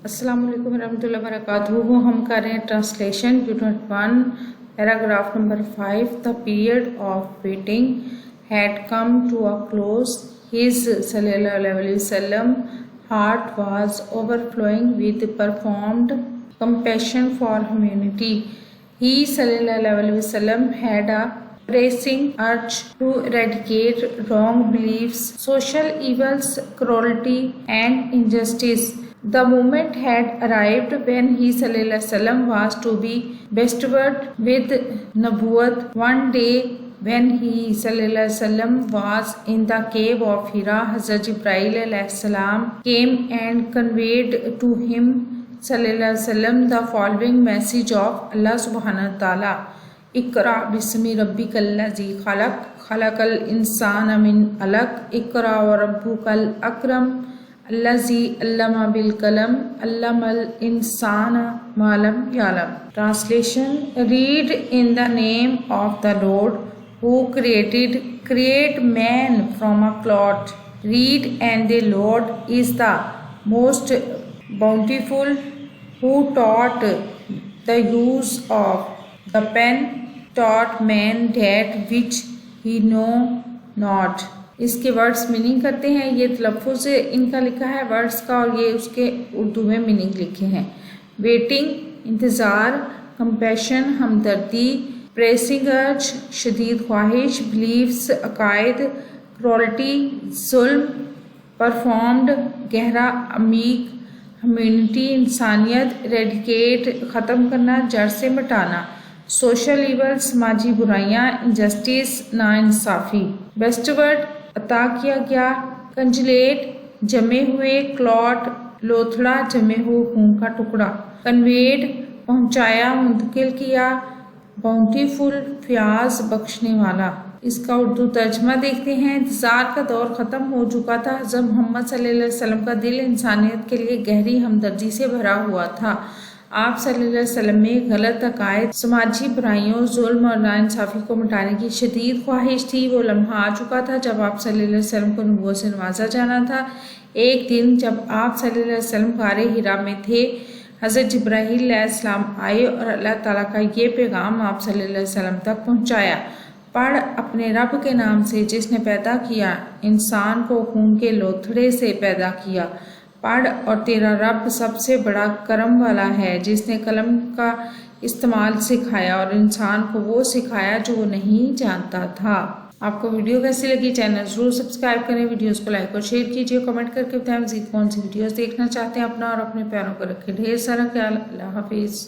अस्सलाम वालेकुम रहमतुल्लाहि व बरकातुहू। हम कर रहे हैं translation unit 1 paragraph number 5। The period of waiting had come to a close. His सल्लल्लाहु अलैहि वसल्लम heart was overflowing with performed compassion for humanity. He sallallahu alaihi wasallam had a pressing urge to eradicate wrong beliefs, social evils, cruelty and injustice. The moment had arrived when he sallallahu alaihi wasallam was to be bestowed with Nabuwat. One day when he sallallahu alaihi wasallam was in the cave of Hira, Hazrat Jibreel alayhi salam came and conveyed to him sallallahu alaihi wasallam the following message of Allah subhanahu wa ta'ala. Iqra bismi rabbikal ladzi khalaq khalaqal insana min alaq iqra wa rabbukal akram allazi allama bil qalam allamal insana ma lam ya'lam. Translation: Read in the name of the Lord who create man from a clot. Read, and the Lord is the most bountiful, who taught the use of the pen, taught man that which he know not. इसके words meaning करते हैं। ये तलफ़ुज़ इनका लिखा है words का, और ये उसके उर्दू में मीनिंग लिखे हैं। वेटिंग इंतज़ार, कंपैशन हमदर्दी, प्रेसिंग अर्ज शदीद ख्वाहिश, बिलीव्स अकायद, क्रोल्टी जुल्म, परफॉर्म्ड गहरा अमीक, ह्यूमैनिटी इंसानियत, रेडिकेट ख़त्म करना जड़ से मिटाना, सोशल ईवल समाजी बुराइयाँ, इंजस्टिस नाइंसाफ़ी, बेस्टवर्ड अता किया गया, कंजलेट जमे हुए, क्लॉट लोथड़ा जमे हुए खून का टुकड़ा, कन्वेड पहुँचाया मुंतकिल किया, बाउंटीफुल फ्याज बख्शने वाला। इसका उर्दू तर्जमा देखते हैं। इंतज़ार का दौर ख़त्म हो चुका था। हज़रत मोहम्मद सल्लल्लाहु अलैहि वसल्लम का दिल इंसानियत के लिए गहरी हमदर्दी से भरा हुआ था। आप सल्लल्लाहु अलैहि वसल्लम में गलत अकायद, समाजी बुराइयों, जुल्म और नाइंसाफ़ी को मिटाने की शदीद ख्वाहिश थी। वो लम्हा आ चुका था जब आप सल्लल्लाहु अलैहि वसल्लम को नबूवत से नवाजा जाना था। एक दिन जब आप सल्लल्लाहु अलैहि वसल्लम गारे हिरा में थे, हज़रत जिब्राईल अलैहिस्सलाम आए और अल्लाह ताला का ये पैगाम आप सल्लल्लाहु अलैहि वसल्लम तक पहुँचाया। पढ़ अपने रब के नाम से जिसने पैदा किया, इंसान को खून के लोथड़े से पैदा किया। पढ़, और तेरा रब सबसे बड़ा करम वाला है जिसने कलम का इस्तेमाल सिखाया और इंसान को वो सिखाया जो वो नहीं जानता था। आपको वीडियो कैसी लगी? चैनल जरूर सब्सक्राइब करें, वीडियोस को लाइक और शेयर कीजिए, कमेंट करके बताएं मज़ीद कौन सी वीडियोस देखना चाहते हैं। अपना और अपने प्यारों को रखें ढेर सारा ख्याल। अल्लाह हाफिज़।